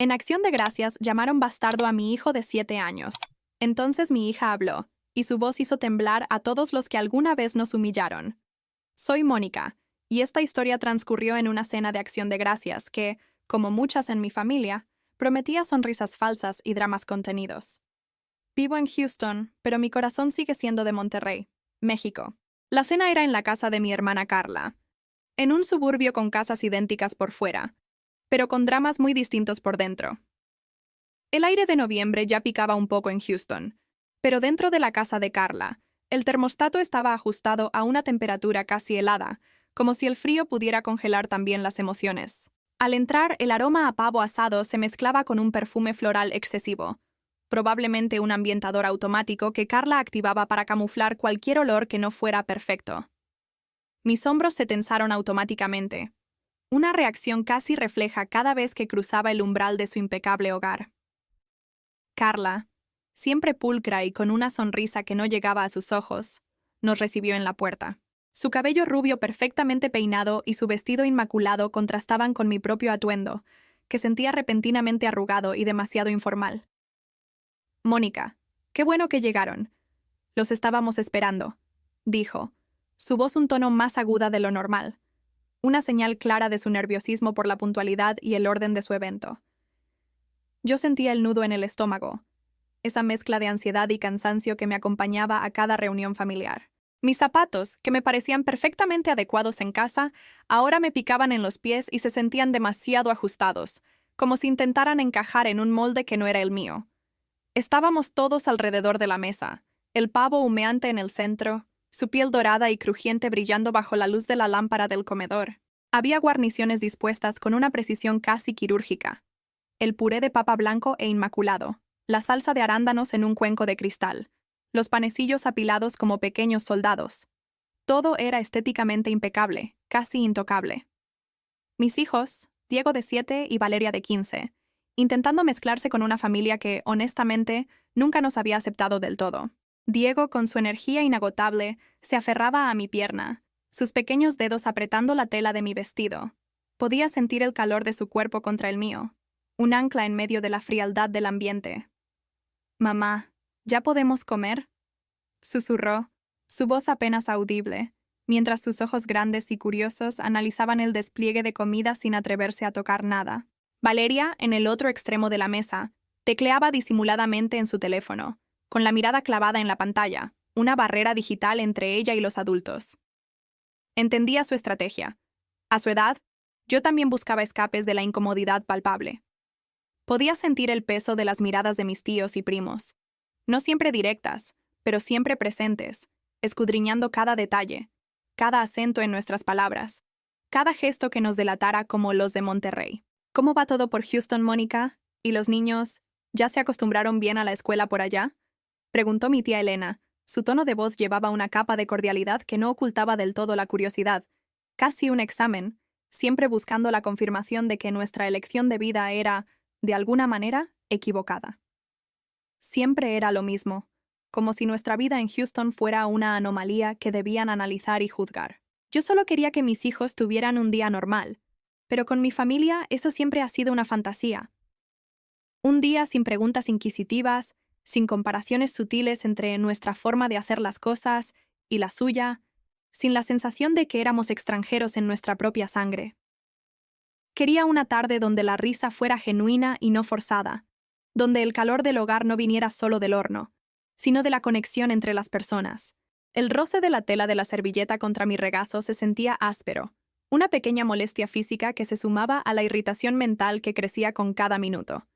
En acción de gracias, llamaron bastardo a mi hijo de 7 años. Entonces mi hija habló, y su voz hizo temblar a todos los que alguna vez nos humillaron. Soy Mónica, y esta historia transcurrió en una cena de acción de gracias que, como muchas en mi familia, prometía sonrisas falsas y dramas contenidos. Vivo en Houston, pero mi corazón sigue siendo de Monterrey, México. La cena era en la casa de mi hermana Carla, en un suburbio con casas idénticas por fuera, pero con dramas muy distintos por dentro. El aire de noviembre ya picaba un poco en Houston, pero dentro de la casa de Carla, el termostato estaba ajustado a una temperatura casi helada, como si el frío pudiera congelar también las emociones. Al entrar, el aroma a pavo asado se mezclaba con un perfume floral excesivo, probablemente un ambientador automático que Carla activaba para camuflar cualquier olor que no fuera perfecto. Mis hombros se tensaron automáticamente, una reacción casi refleja cada vez que cruzaba el umbral de su impecable hogar. Carla, siempre pulcra y con una sonrisa que no llegaba a sus ojos, nos recibió en la puerta. Su cabello rubio perfectamente peinado y su vestido inmaculado contrastaban con mi propio atuendo, que sentía repentinamente arrugado y demasiado informal. «Mónica, qué bueno que llegaron. Los estábamos esperando», dijo, su voz un tono más aguda de lo normal, una señal clara de su nerviosismo por la puntualidad y el orden de su evento. Yo sentía el nudo en el estómago, esa mezcla de ansiedad y cansancio que me acompañaba a cada reunión familiar. Mis zapatos, que me parecían perfectamente adecuados en casa, ahora me picaban en los pies y se sentían demasiado ajustados, como si intentaran encajar en un molde que no era el mío. Estábamos todos alrededor de la mesa, el pavo humeante en el centro, su piel dorada y crujiente brillando bajo la luz de la lámpara del comedor. Había guarniciones dispuestas con una precisión casi quirúrgica. El puré de papa blanco e inmaculado, la salsa de arándanos en un cuenco de cristal, los panecillos apilados como pequeños soldados. Todo era estéticamente impecable, casi intocable. Mis hijos, Diego de 7 y Valeria de 15, intentando mezclarse con una familia que, honestamente, nunca nos había aceptado del todo. Diego, con su energía inagotable, se aferraba a mi pierna, sus pequeños dedos apretando la tela de mi vestido. Podía sentir el calor de su cuerpo contra el mío, un ancla en medio de la frialdad del ambiente. «Mamá, ¿ya podemos comer?», susurró, su voz apenas audible, mientras sus ojos grandes y curiosos analizaban el despliegue de comida sin atreverse a tocar nada. Valeria, en el otro extremo de la mesa, tecleaba disimuladamente en su teléfono, con la mirada clavada en la pantalla, una barrera digital entre ella y los adultos. Entendía su estrategia. A su edad, yo también buscaba escapes de la incomodidad palpable. Podía sentir el peso de las miradas de mis tíos y primos, no siempre directas, pero siempre presentes, escudriñando cada detalle, cada acento en nuestras palabras, cada gesto que nos delatara como los de Monterrey. «¿Cómo va todo por Houston, Mónica? ¿Y los niños, ya se acostumbraron bien a la escuela por allá?», preguntó mi tía Elena. Su tono de voz llevaba una capa de cordialidad que no ocultaba del todo la curiosidad, casi un examen, siempre buscando la confirmación de que nuestra elección de vida era, de alguna manera, equivocada. Siempre era lo mismo, como si nuestra vida en Houston fuera una anomalía que debían analizar y juzgar. Yo solo quería que mis hijos tuvieran un día normal, pero con mi familia eso siempre ha sido una fantasía. Un día sin preguntas inquisitivas, sin comparaciones sutiles entre nuestra forma de hacer las cosas y la suya, sin la sensación de que éramos extranjeros en nuestra propia sangre. Quería una tarde donde la risa fuera genuina y no forzada, donde el calor del hogar no viniera solo del horno, sino de la conexión entre las personas. El roce de la tela de la servilleta contra mi regazo se sentía áspero, una pequeña molestia física que se sumaba a la irritación mental que crecía con cada minuto.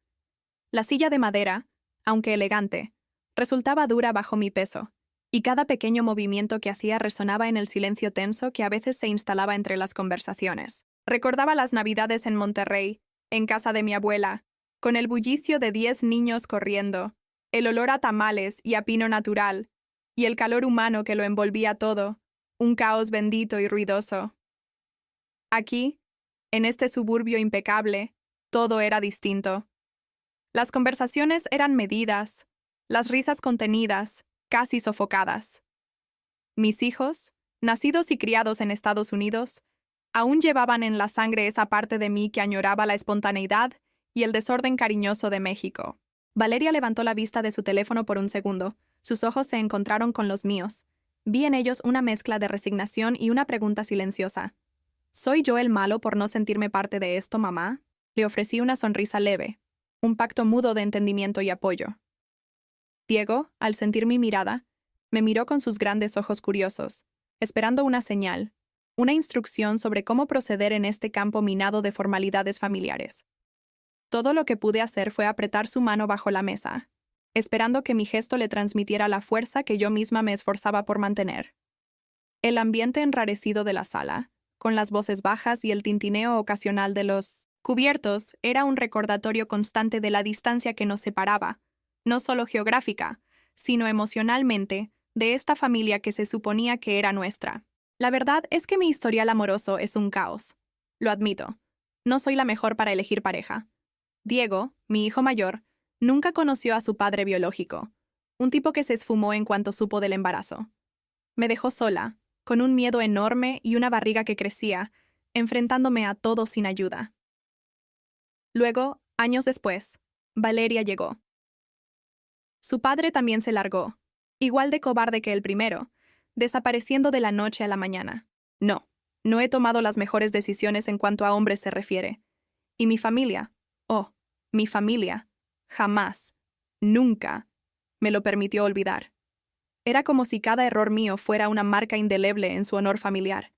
La silla de madera, aunque elegante, resultaba dura bajo mi peso, y cada pequeño movimiento que hacía resonaba en el silencio tenso que a veces se instalaba entre las conversaciones. Recordaba las Navidades en Monterrey, en casa de mi abuela, con el bullicio de 10 niños corriendo, el olor a tamales y a pino natural, y el calor humano que lo envolvía todo, un caos bendito y ruidoso. Aquí, en este suburbio impecable, todo era distinto. Las conversaciones eran medidas, las risas contenidas, casi sofocadas. Mis hijos, nacidos y criados en Estados Unidos, aún llevaban en la sangre esa parte de mí que añoraba la espontaneidad y el desorden cariñoso de México. Valeria levantó la vista de su teléfono por un segundo. Sus ojos se encontraron con los míos. Vi en ellos una mezcla de resignación y una pregunta silenciosa. ¿Soy yo el malo por no sentirme parte de esto, mamá? Le ofrecí una sonrisa leve, un pacto mudo de entendimiento y apoyo. Diego, al sentir mi mirada, me miró con sus grandes ojos curiosos, esperando una señal, una instrucción sobre cómo proceder en este campo minado de formalidades familiares. Todo lo que pude hacer fue apretar su mano bajo la mesa, esperando que mi gesto le transmitiera la fuerza que yo misma me esforzaba por mantener. El ambiente enrarecido de la sala, con las voces bajas y el tintineo ocasional de los cubiertos, era un recordatorio constante de la distancia que nos separaba, no solo geográfica, sino emocionalmente, de esta familia que se suponía que era nuestra. La verdad es que mi historial amoroso es un caos. Lo admito. No soy la mejor para elegir pareja. Diego, mi hijo mayor, nunca conoció a su padre biológico, un tipo que se esfumó en cuanto supo del embarazo. Me dejó sola, con un miedo enorme y una barriga que crecía, enfrentándome a todo sin ayuda. Luego, años después, Valeria llegó. Su padre también se largó, igual de cobarde que el primero, desapareciendo de la noche a la mañana. No he tomado las mejores decisiones en cuanto a hombres se refiere. Y mi familia, mi familia, jamás, nunca, me lo permitió olvidar. Era como si cada error mío fuera una marca indeleble en su honor familiar,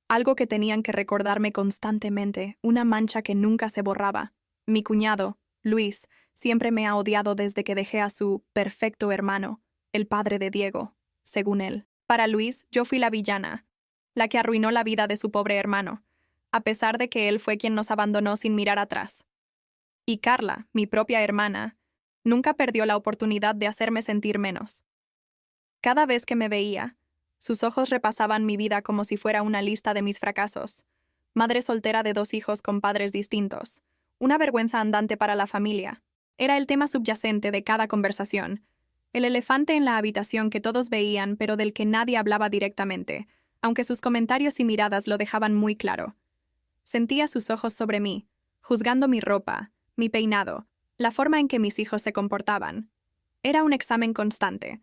algo que tenían que recordarme constantemente, una mancha que nunca se borraba. Mi cuñado, Luis, siempre me ha odiado desde que dejé a su perfecto hermano, el padre de Diego, según él. Para Luis, yo fui la villana, la que arruinó la vida de su pobre hermano, a pesar de que él fue quien nos abandonó sin mirar atrás. Y Carla, mi propia hermana, nunca perdió la oportunidad de hacerme sentir menos. Cada vez que me veía, sus ojos repasaban mi vida como si fuera una lista de mis fracasos. Madre soltera de 2 hijos con padres distintos. Una vergüenza andante para la familia. Era el tema subyacente de cada conversación. El elefante en la habitación que todos veían pero del que nadie hablaba directamente, aunque sus comentarios y miradas lo dejaban muy claro. Sentía sus ojos sobre mí, juzgando mi ropa, mi peinado, la forma en que mis hijos se comportaban. Era un examen constante.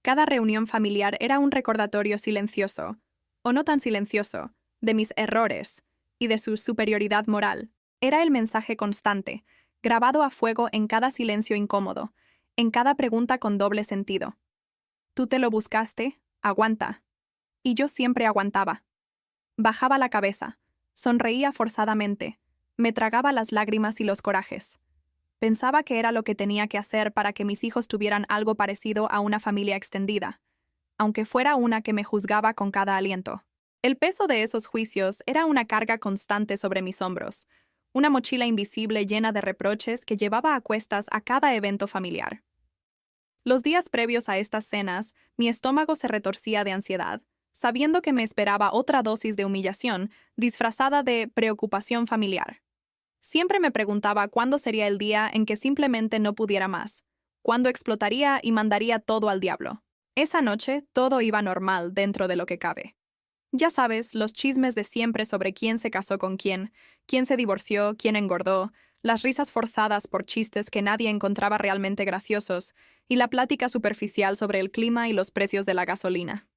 Cada reunión familiar era un recordatorio silencioso, o no tan silencioso, de mis errores y de su superioridad moral. Era el mensaje constante, grabado a fuego en cada silencio incómodo, en cada pregunta con doble sentido. Tú te lo buscaste, aguanta. Y yo siempre aguantaba. Bajaba la cabeza, sonreía forzadamente, me tragaba las lágrimas y los corajes. Pensaba que era lo que tenía que hacer para que mis hijos tuvieran algo parecido a una familia extendida, aunque fuera una que me juzgaba con cada aliento. El peso de esos juicios era una carga constante sobre mis hombros, una mochila invisible llena de reproches que llevaba a cuestas a cada evento familiar. Los días previos a estas cenas, mi estómago se retorcía de ansiedad, sabiendo que me esperaba otra dosis de humillación disfrazada de preocupación familiar. Siempre me preguntaba cuándo sería el día en que simplemente no pudiera más, cuándo explotaría y mandaría todo al diablo. Esa noche todo iba normal dentro de lo que cabe. Ya sabes, los chismes de siempre sobre quién se casó con quién se divorció, quién engordó, las risas forzadas por chistes que nadie encontraba realmente graciosos y la plática superficial sobre el clima y los precios de la gasolina.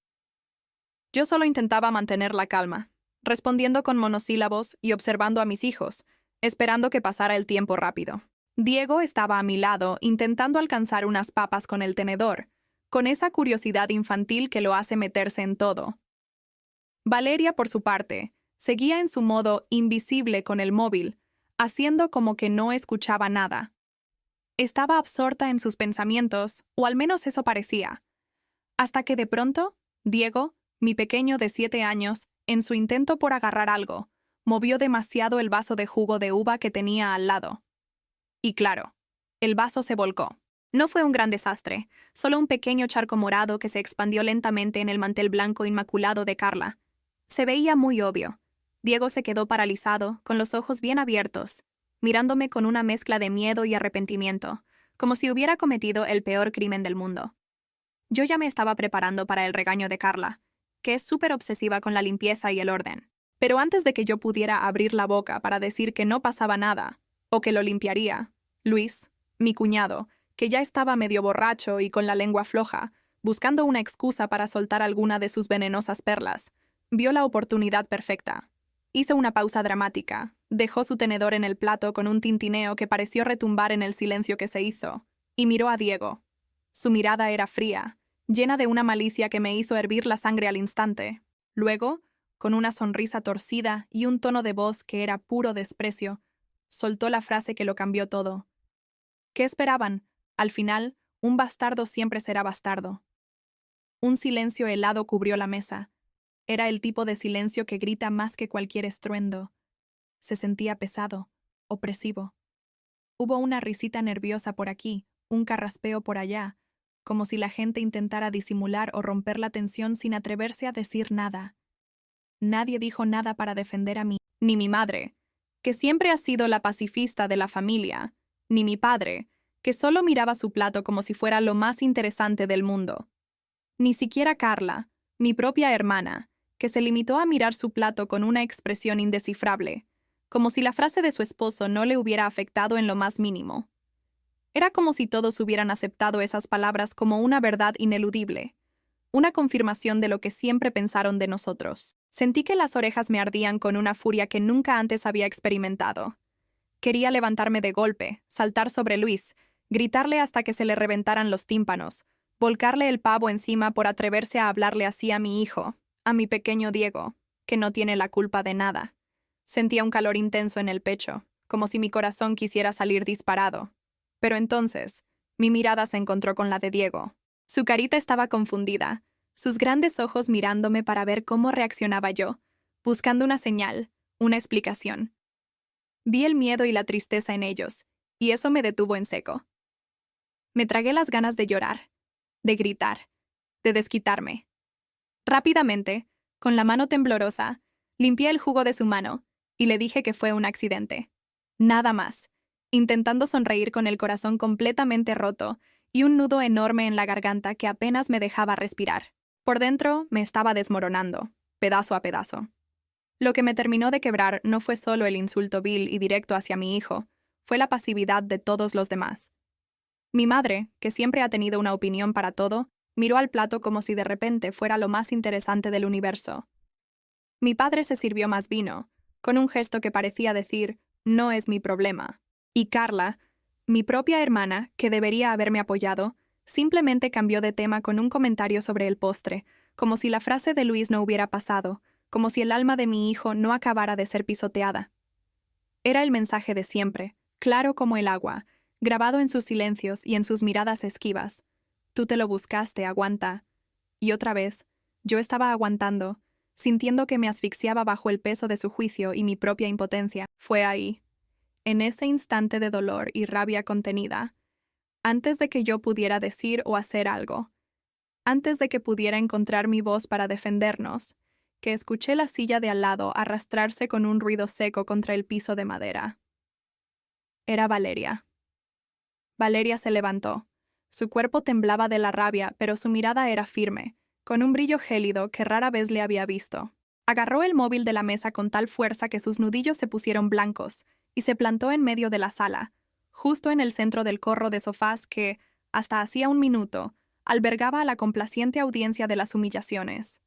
Yo solo intentaba mantener la calma, respondiendo con monosílabos y observando a mis hijos, esperando que pasara el tiempo rápido. Diego estaba a mi lado intentando alcanzar unas papas con el tenedor, con esa curiosidad infantil que lo hace meterse en todo. Valeria, por su parte, seguía en su modo invisible con el móvil, haciendo como que no escuchaba nada. Estaba absorta en sus pensamientos, o al menos eso parecía. Hasta que de pronto, Diego, mi pequeño de 7 años, en su intento por agarrar algo, movió demasiado el vaso de jugo de uva que tenía al lado. Y claro, el vaso se volcó. No fue un gran desastre, solo un pequeño charco morado que se expandió lentamente en el mantel blanco inmaculado de Carla. Se veía muy obvio. Diego se quedó paralizado, con los ojos bien abiertos, mirándome con una mezcla de miedo y arrepentimiento, como si hubiera cometido el peor crimen del mundo. Yo ya me estaba preparando para el regaño de Carla, que es súper obsesiva con la limpieza y el orden. Pero antes de que yo pudiera abrir la boca para decir que no pasaba nada, o que lo limpiaría. Luis, mi cuñado, que ya estaba medio borracho y con la lengua floja, buscando una excusa para soltar alguna de sus venenosas perlas, vio la oportunidad perfecta. Hizo una pausa dramática, dejó su tenedor en el plato con un tintineo que pareció retumbar en el silencio que se hizo, y miró a Diego. Su mirada era fría, llena de una malicia que me hizo hervir la sangre al instante. Luego, con una sonrisa torcida y un tono de voz que era puro desprecio, soltó la frase que lo cambió todo. ¿Qué esperaban? Al final, un bastardo siempre será bastardo. Un silencio helado cubrió la mesa. Era el tipo de silencio que grita más que cualquier estruendo. Se sentía pesado, opresivo. Hubo una risita nerviosa por aquí, un carraspeo por allá, como si la gente intentara disimular o romper la tensión sin atreverse a decir nada. Nadie dijo nada para defender a mí, ni mi madre, que siempre ha sido la pacifista de la familia, ni mi padre, que solo miraba su plato como si fuera lo más interesante del mundo. Ni siquiera Carla, mi propia hermana, que se limitó a mirar su plato con una expresión indescifrable, como si la frase de su esposo no le hubiera afectado en lo más mínimo. Era como si todos hubieran aceptado esas palabras como una verdad ineludible, una confirmación de lo que siempre pensaron de nosotros. Sentí que las orejas me ardían con una furia que nunca antes había experimentado. Quería levantarme de golpe, saltar sobre Luis, gritarle hasta que se le reventaran los tímpanos, volcarle el pavo encima por atreverse a hablarle así a mi hijo, a mi pequeño Diego, que no tiene la culpa de nada. Sentía un calor intenso en el pecho, como si mi corazón quisiera salir disparado. Pero entonces, mi mirada se encontró con la de Diego. Su carita estaba confundida, sus grandes ojos mirándome para ver cómo reaccionaba yo, buscando una señal, una explicación. Vi el miedo y la tristeza en ellos, y eso me detuvo en seco. Me tragué las ganas de llorar, de gritar, de desquitarme. Rápidamente, con la mano temblorosa, limpié el jugo de su mano y le dije que fue un accidente. Nada más, intentando sonreír con el corazón completamente roto y un nudo enorme en la garganta que apenas me dejaba respirar. Por dentro me estaba desmoronando, pedazo a pedazo. Lo que me terminó de quebrar no fue solo el insulto vil y directo hacia mi hijo, fue la pasividad de todos los demás. Mi madre, que siempre ha tenido una opinión para todo, miró al plato como si de repente fuera lo más interesante del universo. Mi padre se sirvió más vino, con un gesto que parecía decir, no es mi problema. Y Carla, mi propia hermana, que debería haberme apoyado, simplemente cambió de tema con un comentario sobre el postre, como si la frase de Luis no hubiera pasado, como si el alma de mi hijo no acabara de ser pisoteada. Era el mensaje de siempre, claro como el agua, grabado en sus silencios y en sus miradas esquivas. Tú te lo buscaste, aguanta. Y otra vez, yo estaba aguantando, sintiendo que me asfixiaba bajo el peso de su juicio y mi propia impotencia. Fue ahí, en ese instante de dolor y rabia contenida, antes de que yo pudiera decir o hacer algo, antes de que pudiera encontrar mi voz para defendernos, que escuché la silla de al lado arrastrarse con un ruido seco contra el piso de madera. Era Valeria. Valeria se levantó. Su cuerpo temblaba de la rabia, pero su mirada era firme, con un brillo gélido que rara vez le había visto. Agarró el móvil de la mesa con tal fuerza que sus nudillos se pusieron blancos, y se plantó en medio de la sala, justo en el centro del corro de sofás que, hasta hacía un minuto, albergaba a la complaciente audiencia de las humillaciones.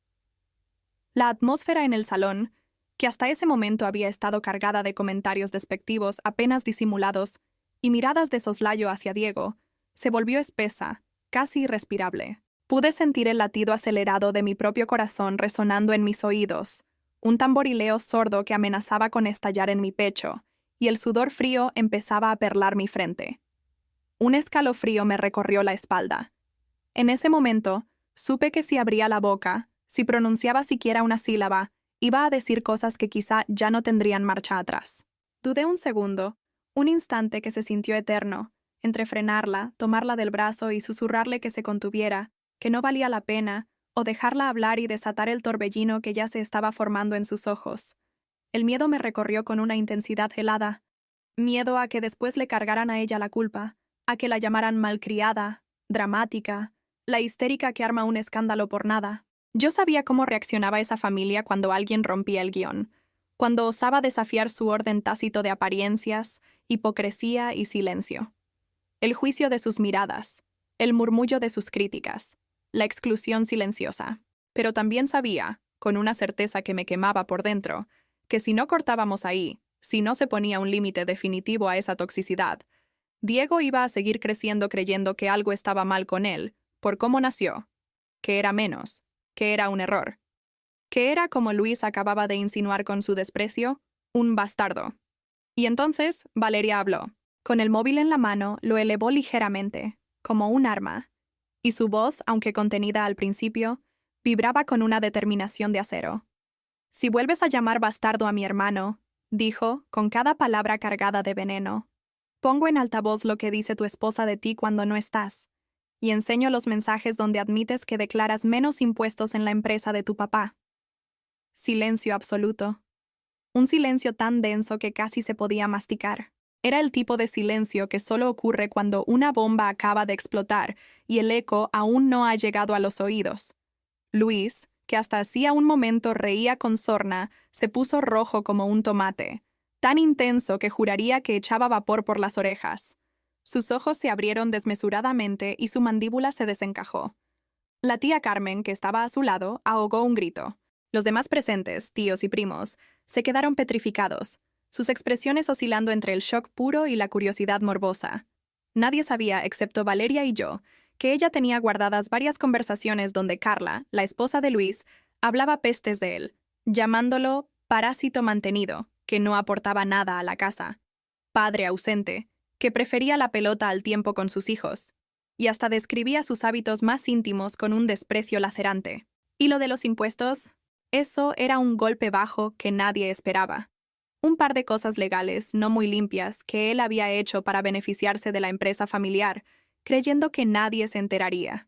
La atmósfera en el salón, que hasta ese momento había estado cargada de comentarios despectivos apenas disimulados y miradas de soslayo hacia Diego, se volvió espesa, casi irrespirable. Pude sentir el latido acelerado de mi propio corazón resonando en mis oídos, un tamborileo sordo que amenazaba con estallar en mi pecho, y el sudor frío empezaba a perlar mi frente. Un escalofrío me recorrió la espalda. En ese momento, supe que si abría la boca, si pronunciaba siquiera una sílaba, iba a decir cosas que quizá ya no tendrían marcha atrás. Dudé un segundo, un instante que se sintió eterno, entre frenarla, tomarla del brazo y susurrarle que se contuviera, que no valía la pena, o dejarla hablar y desatar el torbellino que ya se estaba formando en sus ojos. El miedo me recorrió con una intensidad helada. Miedo a que después le cargaran a ella la culpa, a que la llamaran malcriada, dramática, la histérica que arma un escándalo por nada. Yo sabía cómo reaccionaba esa familia cuando alguien rompía el guión, cuando osaba desafiar su orden tácito de apariencias, hipocresía y silencio. El juicio de sus miradas, el murmullo de sus críticas, la exclusión silenciosa. Pero también sabía, con una certeza que me quemaba por dentro, que si no cortábamos ahí, si no se ponía un límite definitivo a esa toxicidad, Diego iba a seguir creciendo creyendo que algo estaba mal con él, por cómo nació, que era menos, que era un error, que era, como Luis acababa de insinuar con su desprecio, un bastardo. Y entonces Valeria habló. Con el móvil en la mano, lo elevó ligeramente, como un arma, y su voz, aunque contenida al principio, vibraba con una determinación de acero. «Si vuelves a llamar bastardo a mi hermano», dijo, con cada palabra cargada de veneno, «pongo en altavoz lo que dice tu esposa de ti cuando no estás, y enseño los mensajes donde admites que declaras menos impuestos en la empresa de tu papá». Silencio absoluto. Un silencio tan denso que casi se podía masticar. Era el tipo de silencio que solo ocurre cuando una bomba acaba de explotar y el eco aún no ha llegado a los oídos. Luis, que hasta hacía un momento reía con sorna, se puso rojo como un tomate, tan intenso que juraría que echaba vapor por las orejas. Sus ojos se abrieron desmesuradamente y su mandíbula se desencajó. La tía Carmen, que estaba a su lado, ahogó un grito. Los demás presentes, tíos y primos, se quedaron petrificados, sus expresiones oscilando entre el shock puro y la curiosidad morbosa. Nadie sabía, excepto Valeria y yo, que ella tenía guardadas varias conversaciones donde Carla, la esposa de Luis, hablaba pestes de él, llamándolo parásito mantenido, que no aportaba nada a la casa, padre ausente, que prefería la pelota al tiempo con sus hijos, y hasta describía sus hábitos más íntimos con un desprecio lacerante. ¿Y lo de los impuestos? Eso era un golpe bajo que nadie esperaba. Un par de cosas legales no muy limpias que él había hecho para beneficiarse de la empresa familiar, creyendo que nadie se enteraría.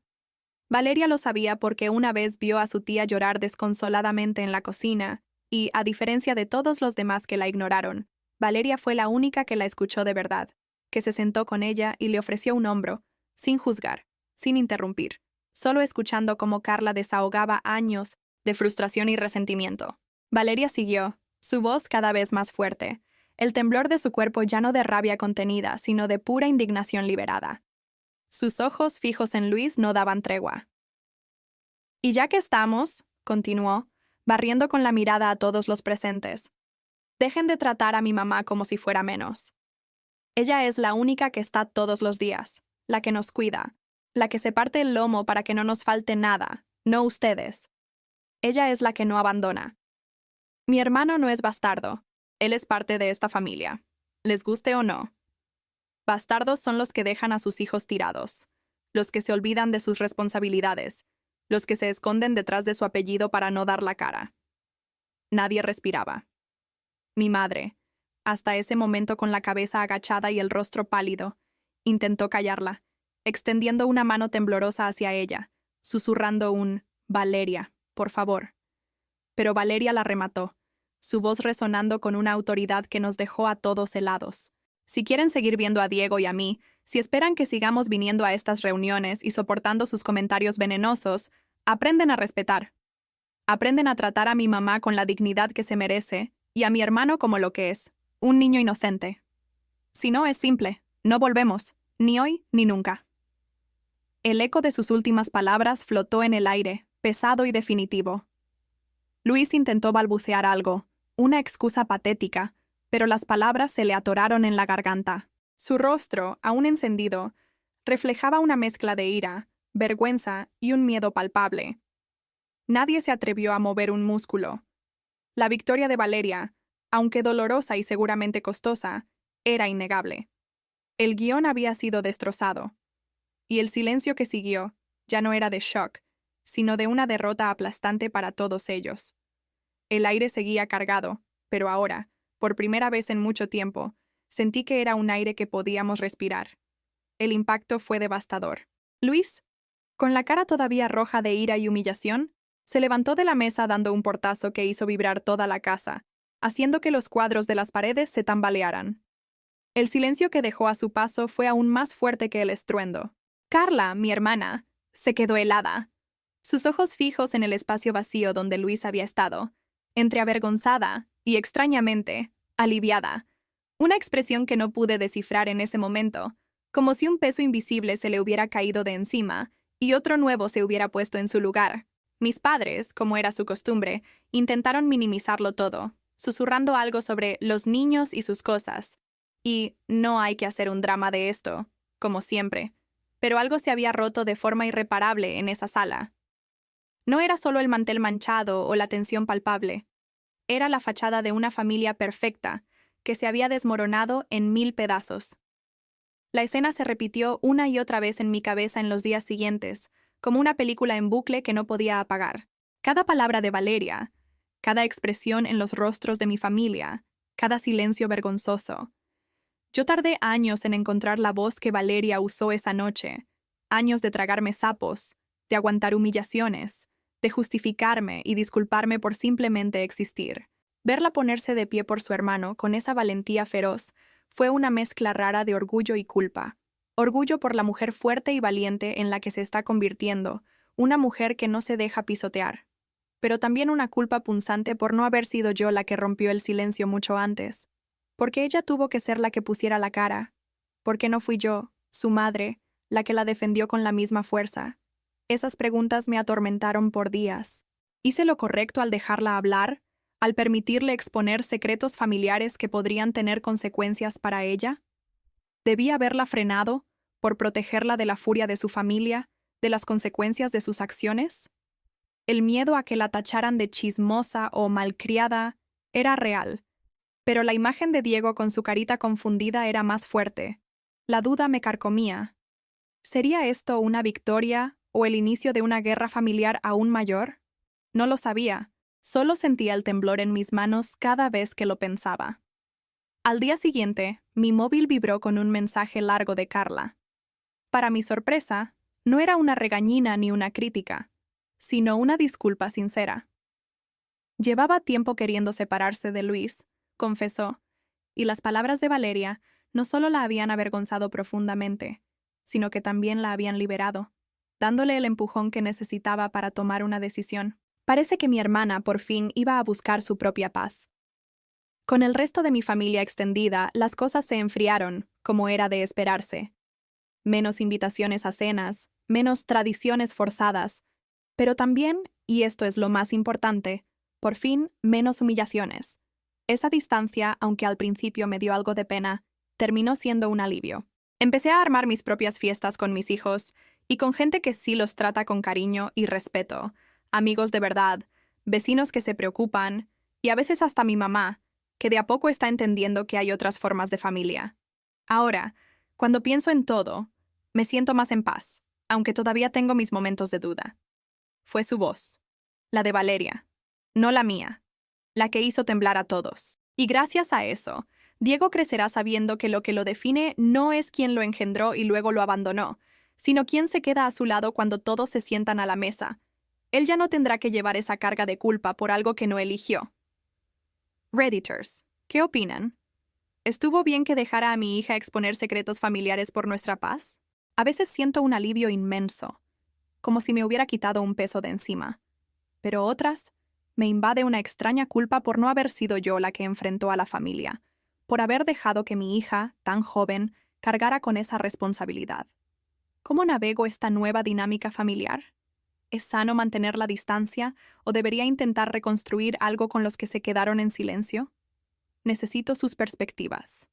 Valeria lo sabía porque una vez vio a su tía llorar desconsoladamente en la cocina y, a diferencia de todos los demás que la ignoraron, Valeria fue la única que la escuchó de verdad, que se sentó con ella y le ofreció un hombro, sin juzgar, sin interrumpir, solo escuchando cómo Carla desahogaba años de frustración y resentimiento. Valeria siguió, su voz cada vez más fuerte, el temblor de su cuerpo ya no de rabia contenida, sino de pura indignación liberada. Sus ojos fijos en Luis no daban tregua. «Y ya que estamos», continuó, barriendo con la mirada a todos los presentes, «dejen de tratar a mi mamá como si fuera menos. Ella es la única que está todos los días, la que nos cuida, la que se parte el lomo para que no nos falte nada, no ustedes. Ella es la que no abandona. Mi hermano no es bastardo, él es parte de esta familia, les guste o no. Bastardos son los que dejan a sus hijos tirados, los que se olvidan de sus responsabilidades, los que se esconden detrás de su apellido para no dar la cara». Nadie respiraba. Mi madre, hasta ese momento con la cabeza agachada y el rostro pálido, intentó callarla, extendiendo una mano temblorosa hacia ella, susurrando un «Valeria, por favor». Pero Valeria la remató, su voz resonando con una autoridad que nos dejó a todos helados. «Si quieren seguir viendo a Diego y a mí, si esperan que sigamos viniendo a estas reuniones y soportando sus comentarios venenosos, aprenden a respetar. Aprenden a tratar a mi mamá con la dignidad que se merece y a mi hermano como lo que es, un niño inocente. Si no, es simple, no volvemos, ni hoy ni nunca». El eco de sus últimas palabras flotó en el aire, pesado y definitivo. Luis intentó balbucear algo, una excusa patética, pero las palabras se le atoraron en la garganta. Su rostro, aún encendido, reflejaba una mezcla de ira, vergüenza y un miedo palpable. Nadie se atrevió a mover un músculo. La victoria de Valeria, aunque dolorosa y seguramente costosa, era innegable. El guión había sido destrozado, y el silencio que siguió ya no era de shock, sino de una derrota aplastante para todos ellos. El aire seguía cargado, pero ahora, por primera vez en mucho tiempo, sentí que era un aire que podíamos respirar. El impacto fue devastador. Luis, con la cara todavía roja de ira y humillación, se levantó de la mesa dando un portazo que hizo vibrar toda la casa, haciendo que los cuadros de las paredes se tambalearan. El silencio que dejó a su paso fue aún más fuerte que el estruendo. Carla, mi hermana, se quedó helada, sus ojos fijos en el espacio vacío donde Luis había estado, entre avergonzada y extrañamente, aliviada. Una expresión que no pude descifrar en ese momento, como si un peso invisible se le hubiera caído de encima y otro nuevo se hubiera puesto en su lugar. Mis padres, como era su costumbre, intentaron minimizarlo todo, susurrando algo sobre los niños y sus cosas. Y no hay que hacer un drama de esto, como siempre. Pero algo se había roto de forma irreparable en esa sala. No era solo el mantel manchado o la tensión palpable. Era la fachada de una familia perfecta, que se había desmoronado en 1000 pedazos. La escena se repitió una y otra vez en mi cabeza en los días siguientes, como una película en bucle que no podía apagar. Cada palabra de Valeria, cada expresión en los rostros de mi familia, cada silencio vergonzoso. Yo tardé años en encontrar la voz que Valeria usó esa noche, años de tragarme sapos, de aguantar humillaciones, de justificarme y disculparme por simplemente existir. Verla ponerse de pie por su hermano con esa valentía feroz fue una mezcla rara de orgullo y culpa. Orgullo por la mujer fuerte y valiente en la que se está convirtiendo, una mujer que no se deja pisotear. Pero también una culpa punzante por no haber sido yo la que rompió el silencio mucho antes. Porque ella tuvo que ser la que pusiera la cara. Porque no fui yo, su madre, la que la defendió con la misma fuerza. Esas preguntas me atormentaron por días. ¿Hice lo correcto al dejarla hablar? ¿Al permitirle exponer secretos familiares que podrían tener consecuencias para ella? ¿Debí haberla frenado por protegerla de la furia de su familia, de las consecuencias de sus acciones? El miedo a que la tacharan de chismosa o malcriada era real, pero la imagen de Diego con su carita confundida era más fuerte. La duda me carcomía. ¿Sería esto una victoria o el inicio de una guerra familiar aún mayor? No lo sabía, solo sentía el temblor en mis manos cada vez que lo pensaba. Al día siguiente, mi móvil vibró con un mensaje largo de Carla. Para mi sorpresa, no era una regañina ni una crítica, sino una disculpa sincera. Llevaba tiempo queriendo separarse de Luis, confesó, y las palabras de Valeria no solo la habían avergonzado profundamente, sino que también la habían liberado, dándole el empujón que necesitaba para tomar una decisión. Parece que mi hermana por fin iba a buscar su propia paz. Con el resto de mi familia extendida, las cosas se enfriaron, como era de esperarse. Menos invitaciones a cenas, menos tradiciones forzadas, pero también, y esto es lo más importante, por fin, menos humillaciones. Esa distancia, aunque al principio me dio algo de pena, terminó siendo un alivio. Empecé a armar mis propias fiestas con mis hijos y con gente que sí los trata con cariño y respeto, amigos de verdad, vecinos que se preocupan, y a veces hasta mi mamá, que de a poco está entendiendo que hay otras formas de familia. Ahora, cuando pienso en todo, me siento más en paz, aunque todavía tengo mis momentos de duda. Fue su voz, la de Valeria, no la mía, la que hizo temblar a todos. Y gracias a eso, Diego crecerá sabiendo que lo define no es quien lo engendró y luego lo abandonó, sino quien se queda a su lado cuando todos se sientan a la mesa. Él ya no tendrá que llevar esa carga de culpa por algo que no eligió. Redditors, ¿qué opinan? ¿Estuvo bien que dejara a mi hija exponer secretos familiares por nuestra paz? A veces siento un alivio inmenso, como si me hubiera quitado un peso de encima. Pero otras, me invade una extraña culpa por no haber sido yo la que enfrentó a la familia, por haber dejado que mi hija, tan joven, cargara con esa responsabilidad. ¿Cómo navego esta nueva dinámica familiar? ¿Es sano mantener la distancia o debería intentar reconstruir algo con los que se quedaron en silencio? Necesito sus perspectivas.